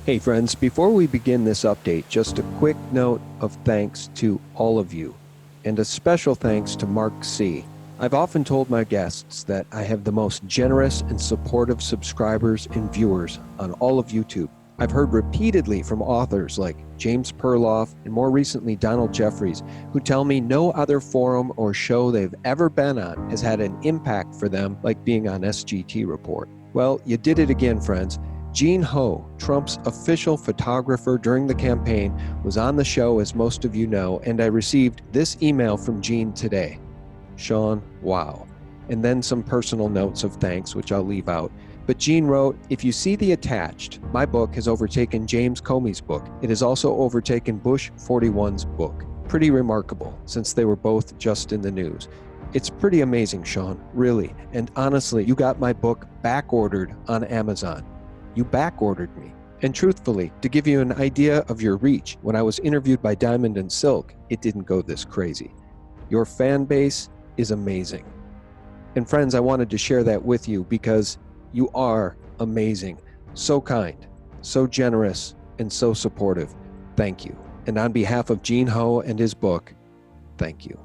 Hey friends, before we begin this update, just a quick note of thanks to all of you, and a special thanks to Mark C. I've often told my guests that I have the most generous and supportive subscribers and viewers on all of YouTube. I've heard repeatedly from authors like James Perloff and more recently Donald Jeffries, who tell me no other forum or show they've ever been on has had an impact for them like being on SGT Report. Well, you did it again, friends. Gene Ho, Trump's official photographer during the campaign, was on the show, as most of you know, and I received this email from Gene today. Sean, wow. And then some personal notes of thanks, which I'll leave out. But Gene wrote, if you see the attached, my book has overtaken James Comey's book. It has also overtaken Bush 41's book. Pretty remarkable, since they were both just in the news. It's pretty amazing, Sean, really. And honestly, you got my book back-ordered on Amazon. You back-ordered me. And truthfully, to give you an idea of your reach, when I was interviewed by Diamond and Silk, it didn't go this crazy. Your fan base is amazing. And friends, I wanted to share that with you because you are amazing. So kind, so generous, and so supportive. Thank you. And on behalf of Gene Ho and his book, thank you.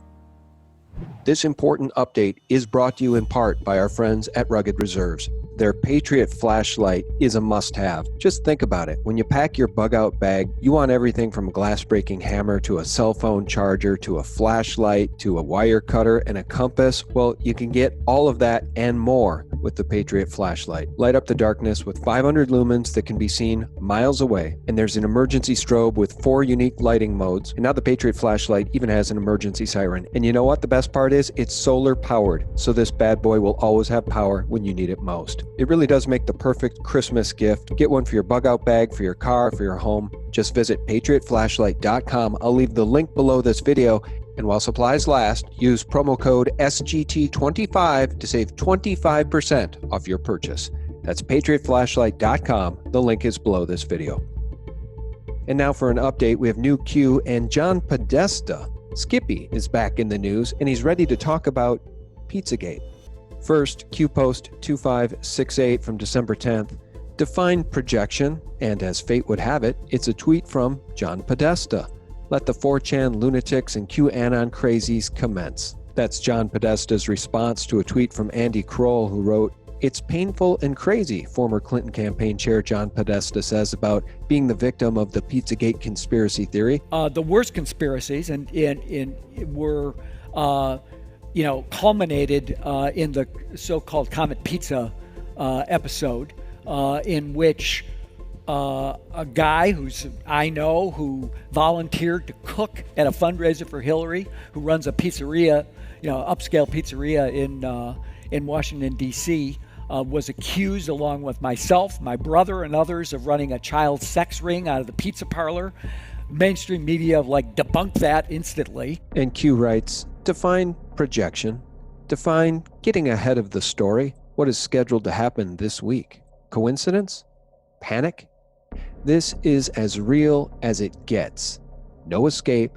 This important update is brought to you in part by our friends at Rugged Reserves. Their Patriot flashlight is a must-have. Just think about it. When you pack your bug-out bag, you want everything from a glass-breaking hammer to a cell phone charger to a flashlight to a wire cutter and a compass. Well, you can get all of that and more with the Patriot flashlight. Light up the darkness with 500 lumens that can be seen miles away. And there's an emergency strobe with 4 unique lighting modes. And now the Patriot flashlight even has an emergency siren. And you know what the best part is? It's solar powered. So this bad boy will always have power when you need it most. It really does make the perfect Christmas gift. Get one for your bug-out bag, for your car, for your home. Just visit patriotflashlight.com. I'll leave the link below this video. And while supplies last, use promo code SGT25 to save 25% off your purchase. That's patriotflashlight.com. The link is below this video. And now for an update, we have new Q and John Podesta. Skippy is back in the news, and he's ready to talk about Pizzagate. First, Q post 2568 from December 10th. Define projection, and as fate would have it, it's a tweet from John Podesta. Let the 4chan lunatics and QAnon crazies commence. That's John Podesta's response to a tweet from Andy Kroll, who wrote, it's painful and crazy, former Clinton campaign chair John Podesta says about being the victim of the Pizzagate conspiracy theory. The worst conspiracies and were culminated in the so-called Comet Pizza episode, in which a guy I know who volunteered to cook at a fundraiser for Hillary, who runs a pizzeria, upscale pizzeria in Washington, D.C., was accused, along with myself, my brother, and others, of running a child sex ring out of the pizza parlor. Mainstream media debunked that instantly. And Q writes, define projection. Define getting ahead of the story. What is scheduled to happen this week? Coincidence? Panic? This is as real as it gets. No escape,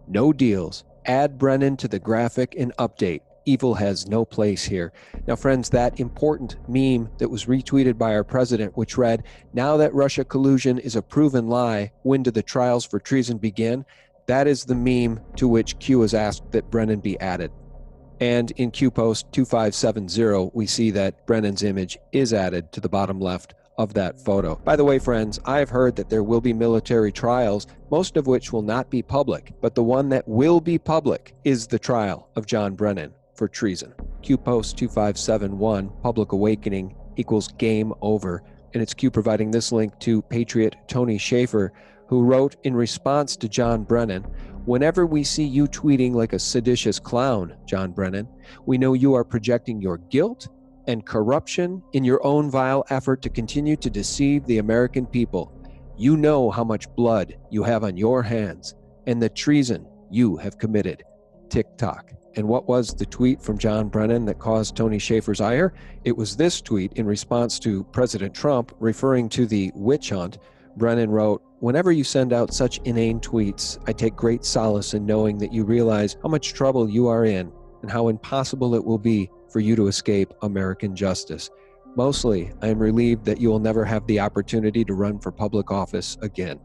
no deals. Add Brennan to the graphic and update. Evil has no place here. Now, friends, that important meme that was retweeted by our president, which read, now that Russia collusion is a proven lie, when do the trials for treason begin? That is the meme to which Q has asked that Brennan be added. And in Q post 2570, we see that Brennan's image is added to the bottom left of that photo. By the way, friends, I've heard that there will be military trials, most of which will not be public, but the one that will be public is the trial of John Brennan for treason. Q post 2571, public awakening equals game over. And it's Q providing this link to Patriot Tony Schaefer, who wrote in response to John Brennan, whenever we see you tweeting like a seditious clown, John Brennan, we know you are projecting your guilt and corruption in your own vile effort to continue to deceive the American people. You know how much blood you have on your hands and the treason you have committed. Tick-tock. And what was the tweet from John Brennan that caused Tony Schaefer's ire? It was this tweet in response to President Trump referring to the witch hunt. Brennan wrote, whenever you send out such inane tweets, I take great solace in knowing that you realize how much trouble you are in and how impossible it will be for you to escape American justice. Mostly, I am relieved that you will never have the opportunity to run for public office again.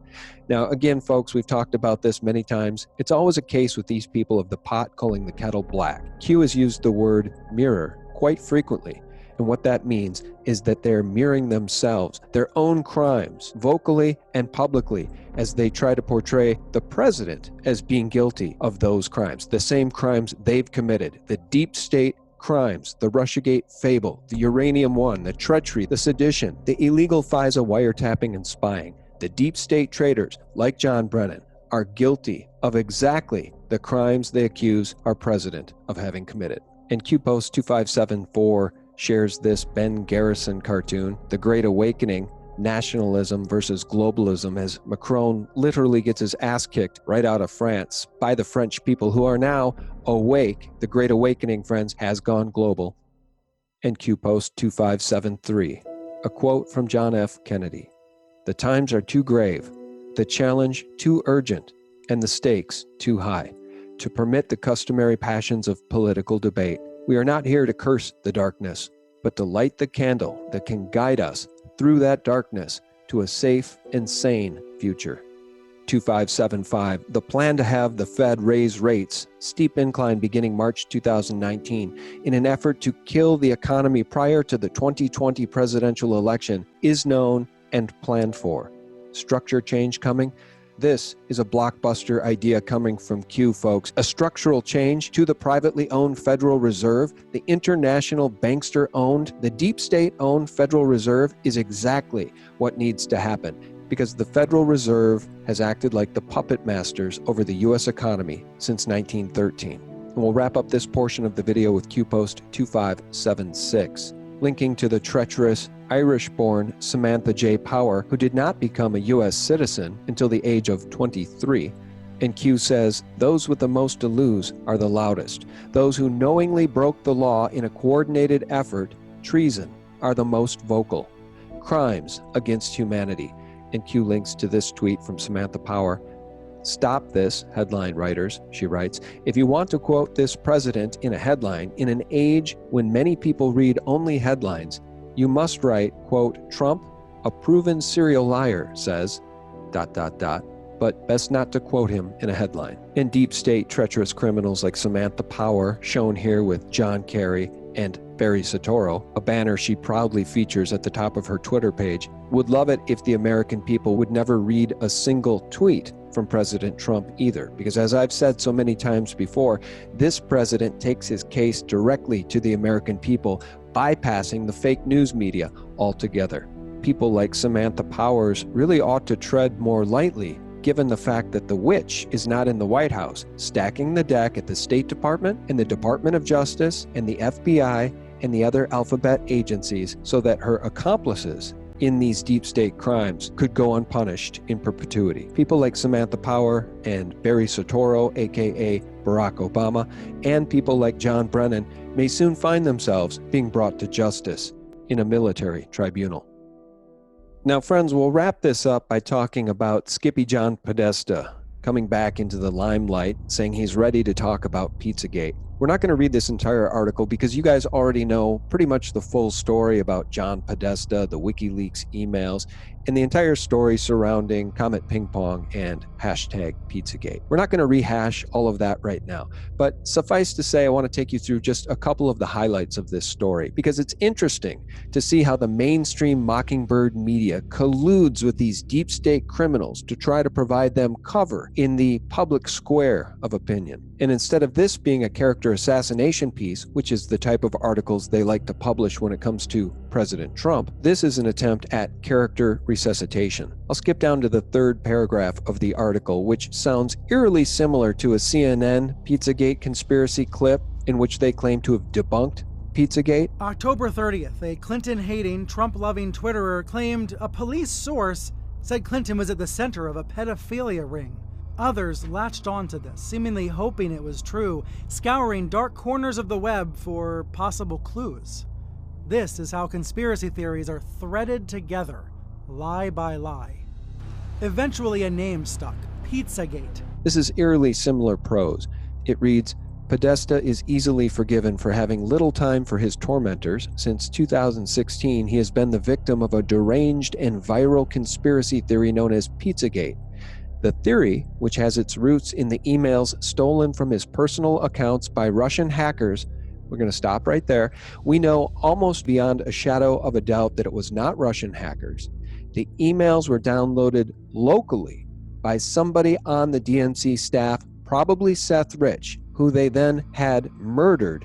Now, again, folks, we've talked about this many times. It's always a case with these people of the pot calling the kettle black. Q has used the word mirror quite frequently. And what that means is that they're mirroring themselves, their own crimes, vocally and publicly, as they try to portray the president as being guilty of those crimes, the same crimes they've committed, the deep state crimes, the Russiagate fable, the Uranium One, the treachery, the sedition, the illegal FISA wiretapping and spying. The deep state traitors, like John Brennan, are guilty of exactly the crimes they accuse our president of having committed. And Q Post 2574 shares this Ben Garrison cartoon, The Great Awakening, Nationalism versus Globalism, as Macron literally gets his ass kicked right out of France by the French people who are now awake. The Great Awakening, friends, has gone global. And Q Post 2573, a quote from John F. Kennedy. The times are too grave, the challenge too urgent, and the stakes too high to permit the customary passions of political debate. We are not here to curse the darkness, but to light the candle that can guide us through that darkness to a safe and sane future. 2575, the plan to have the Fed raise rates, steep incline beginning March 2019, in an effort to kill the economy prior to the 2020 presidential election is known and planned for. Structure change coming? This is a blockbuster idea coming from Q, folks. A structural change to the privately owned Federal Reserve, the international bankster-owned, the deep state-owned Federal Reserve is exactly what needs to happen, because the Federal Reserve has acted like the puppet masters over the U.S. economy since 1913. And we'll wrap up this portion of the video with Q Post 2576, linking to the treacherous Irish-born Samantha J. Power, who did not become a U.S. citizen until the age of 23. And Q says, those with the most to lose are the loudest. Those who knowingly broke the law in a coordinated effort, treason, are the most vocal. Crimes against humanity. And Q links to this tweet from Samantha Power. Stop this, headline writers, she writes. If you want to quote this president in a headline, in an age when many people read only headlines, you must write, quote, Trump, a proven serial liar, says, ... but best not to quote him in a headline. And deep state treacherous criminals like Samantha Power, shown here with John Kerry and Barry Soetoro, a banner she proudly features at the top of her Twitter page, would love it if the American people would never read a single tweet from President Trump either, because as I've said so many times before, this president takes his case directly to the American people, bypassing the fake news media altogether. People like Samantha Powers really ought to tread more lightly, given the fact that the witch is not in the White House, stacking the deck at the State Department and the Department of Justice and the FBI and the other alphabet agencies so that her accomplices in these deep state crimes could go unpunished in perpetuity. People like Samantha Power and Barry Soetoro, aka Barack Obama, and people like John Brennan may soon find themselves being brought to justice in a military tribunal. Now, friends, we'll wrap this up by talking about Skippy John Podesta coming back into the limelight, saying he's ready to talk about Pizzagate. We're not going to read this entire article because you guys already know pretty much the full story about John Podesta, the WikiLeaks emails, and the entire story surrounding Comet Ping Pong and hashtag Pizzagate. We're not going to rehash all of that right now, but suffice to say, I want to take you through just a couple of the highlights of this story, because it's interesting to see how the mainstream Mockingbird media colludes with these deep state criminals to try to provide them cover in the public square of opinion. And instead of this being a character assassination piece, which is the type of articles they like to publish when it comes to President Trump, this is an attempt at character resuscitation. I'll skip down to the third paragraph of the article, which sounds eerily similar to a CNN Pizzagate conspiracy clip in which they claim to have debunked Pizzagate. October 30th, a Clinton-hating, Trump-loving Twitterer claimed a police source said Clinton was at the center of a pedophilia ring. Others latched onto this, seemingly hoping it was true, scouring dark corners of the web for possible clues. This is how conspiracy theories are threaded together, lie by lie. Eventually a name stuck, Pizzagate. This is eerily similar prose. It reads, Podesta is easily forgiven for having little time for his tormentors. Since 2016, he has been the victim of a deranged and viral conspiracy theory known as Pizzagate. The theory, which has its roots in the emails stolen from his personal accounts by Russian hackers, we're going to stop right there. We know almost beyond a shadow of a doubt that it was not Russian hackers. The emails were downloaded locally by somebody on the DNC staff, probably Seth Rich, who they then had murdered.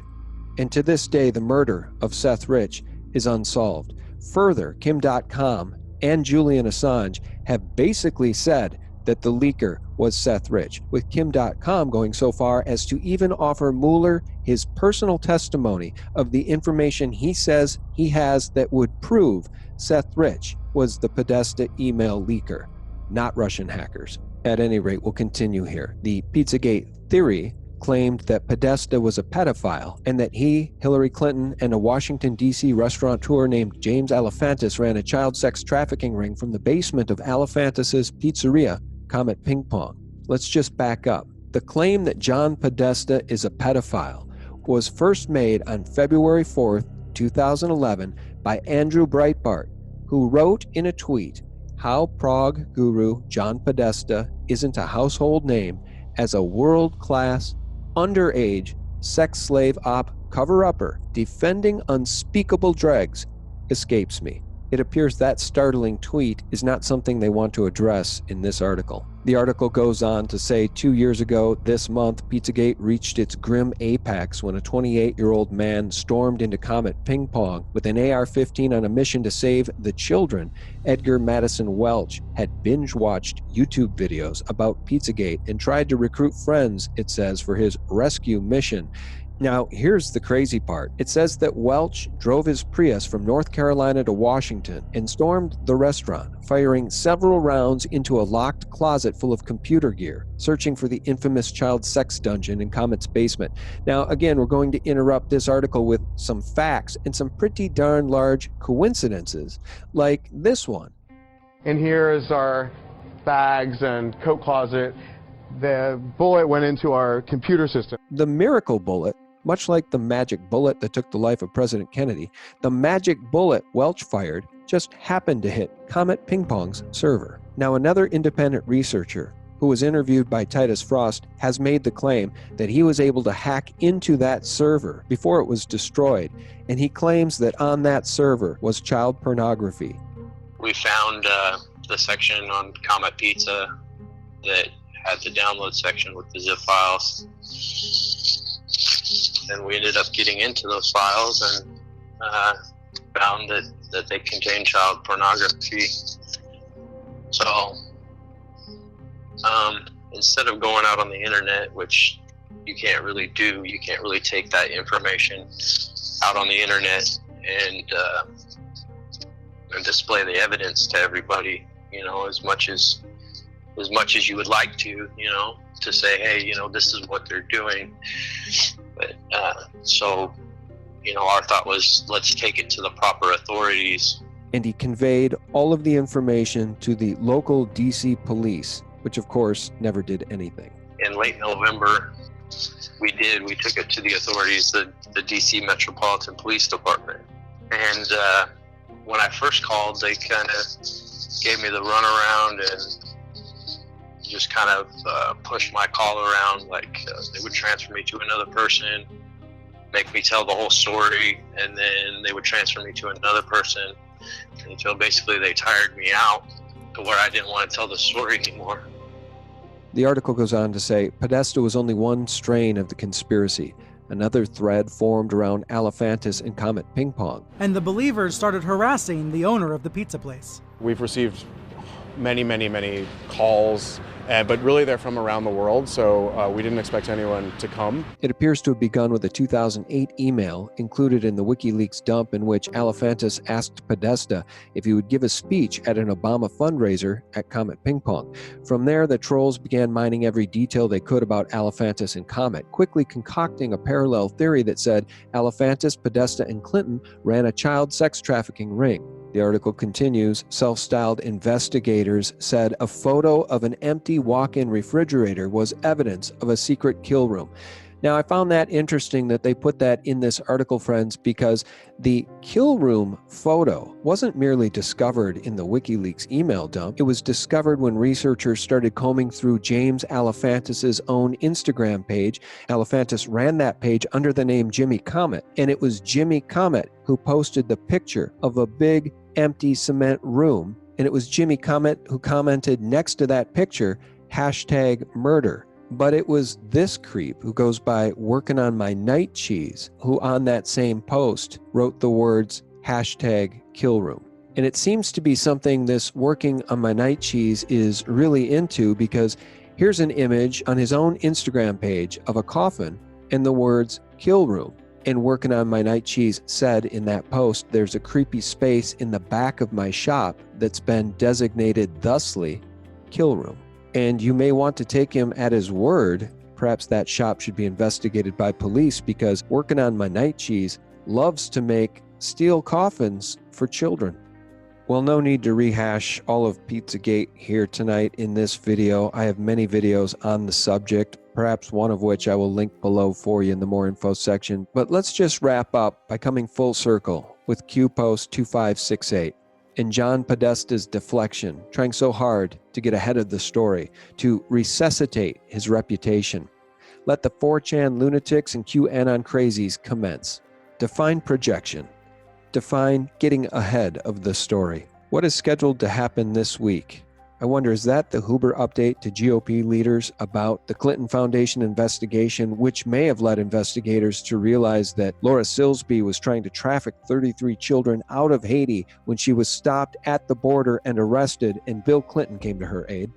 And to this day, the murder of Seth Rich is unsolved. Further, Kim.com and Julian Assange have basically said that the leaker was Seth Rich, with Kim.com going so far as to even offer Mueller his personal testimony of the information he says he has that would prove Seth Rich was the Podesta email leaker, not Russian hackers. At any rate, we'll continue here. The Pizzagate theory claimed that Podesta was a pedophile and that he, Hillary Clinton, and a Washington, D.C. restaurateur named James Alefantis ran a child sex trafficking ring from the basement of Alefantis' pizzeria, Comet Ping Pong. Let's just back up. The claim that John Podesta is a pedophile was first made on February 4th, 2011 by Andrew Breitbart, who wrote in a tweet how Prague guru John Podesta isn't a household name as a world-class, underage, sex slave op cover-upper defending unspeakable dregs escapes me. It appears that startling tweet is not something they want to address in this article. The article goes on to say 2 years ago this month, Pizzagate reached its grim apex when a 28-year-old man stormed into Comet Ping Pong with an AR-15 on a mission to save the children. Edgar Madison Welch had binge-watched YouTube videos about Pizzagate and tried to recruit friends, it says, for his rescue mission. Now, here's the crazy part. It says that Welch drove his Prius from North Carolina to Washington and stormed the restaurant, firing several rounds into a locked closet full of computer gear, searching for the infamous child sex dungeon in Comet's basement. Now, again, we're going to interrupt this article with some facts and some pretty darn large coincidences, like this one. And here is our bags and coat closet. The bullet went into our computer system. The miracle bullet, much like the magic bullet that took the life of President Kennedy, the magic bullet Welch fired just happened to hit Comet Ping Pong's server. Now, another independent researcher who was interviewed by Titus Frost has made the claim that he was able to hack into that server before it was destroyed, and he claims that on that server was child pornography. We found the section on Comet Pizza that had the download section with the zip files. And we ended up getting into those files and found that they contained child pornography. So instead of going out on the internet, which you can't really do, you can't really take that information out on the internet and display the evidence to everybody, you know, as much as you would like to, you know, to say, hey, you know, this is what they're doing. But so, you know, our thought was, let's take it to the proper authorities. And he conveyed all of the information to the local DC police, which of course never did anything. In late November, we took it to the authorities, the DC Metropolitan Police Department. And when I first called, they kind of gave me the runaround and just kind of pushed my call around, like they would transfer me to another person, make me tell the whole story, and then they would transfer me to another person until basically they tired me out to where I didn't want to tell the story anymore. The article goes on to say Podesta was only one strain of the conspiracy. Another thread formed around Alefantis and Comet Ping Pong. And the believers started harassing the owner of the pizza place. We've received many calls, but really they're from around the world, so we didn't expect anyone to come. It appears to have begun with a 2008 email included in the WikiLeaks dump in which Alefantis asked Podesta if he would give a speech at an Obama fundraiser at Comet Ping Pong. From there, the trolls began mining every detail they could about Alefantis and Comet, quickly concocting a parallel theory that said Alefantis, Podesta, and Clinton ran a child sex trafficking ring. The article continues, self-styled investigators said a photo of an empty walk-in refrigerator was evidence of a secret kill room. Now, I found that interesting that they put that in this article, friends, because the kill room photo wasn't merely discovered in the WikiLeaks email dump. It was discovered when researchers started combing through James Alefantis' own Instagram page. Alefantis ran that page under the name Jimmy Comet, and it was Jimmy Comet who posted the picture of a big empty cement room, and it was Jimmy Comet who commented next to that picture, #murder. But it was this creep who goes by working on my night cheese, who on that same post wrote the words #killroom. And it seems to be something this working on my night cheese is really into, because here's an image on his own Instagram page of a coffin and the words kill room. And working on my night cheese said in that post, there's a creepy space in the back of my shop that's been designated thusly kill room. And you may want to take him at his word. Perhaps that shop should be investigated by police, because working on my night cheese loves to make steel coffins for children. Well, no need to rehash all of Pizzagate here tonight in this video. I have many videos on the subject, perhaps one of which I will link below for you in the more info section. But let's just wrap up by coming full circle with Q Post 2568. And John Podesta's deflection, trying so hard to get ahead of the story, to resuscitate his reputation. Let the 4chan lunatics and QAnon crazies commence. Define projection. Define getting ahead of the story. What is scheduled to happen this week? I wonder, is that the Huber update to GOP leaders about the Clinton Foundation investigation, which may have led investigators to realize that Laura Silsby was trying to traffic 33 children out of Haiti when she was stopped at the border and arrested, and Bill Clinton came to her aid?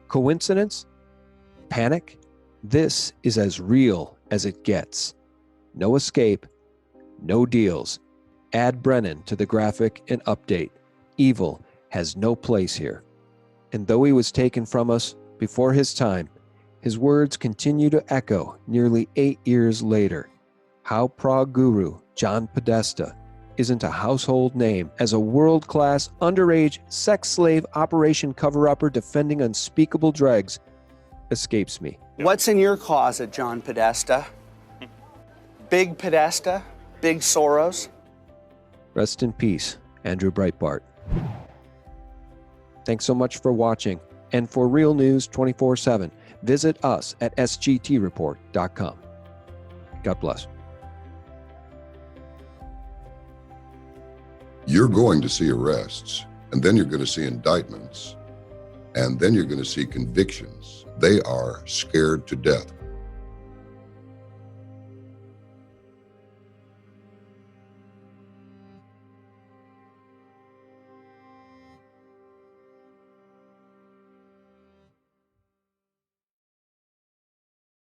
Coincidence? Panic? This is as real as it gets. No escape, no deals. Add Brennan to the graphic and update. Evil has no place here. And though he was taken from us before his time, his words continue to echo nearly 8 years later. How Prague guru John Podesta isn't a household name as a world-class underage sex slave operation cover-upper defending unspeakable dregs escapes me. What's in your closet, John Podesta? Big Podesta? Big Soros? Rest in peace, Andrew Breitbart. Thanks so much for watching. And for real news 24/7, visit us at sgtreport.com. God bless. You're going to see arrests, and then you're going to see indictments, and then you're going to see convictions. They are scared to death.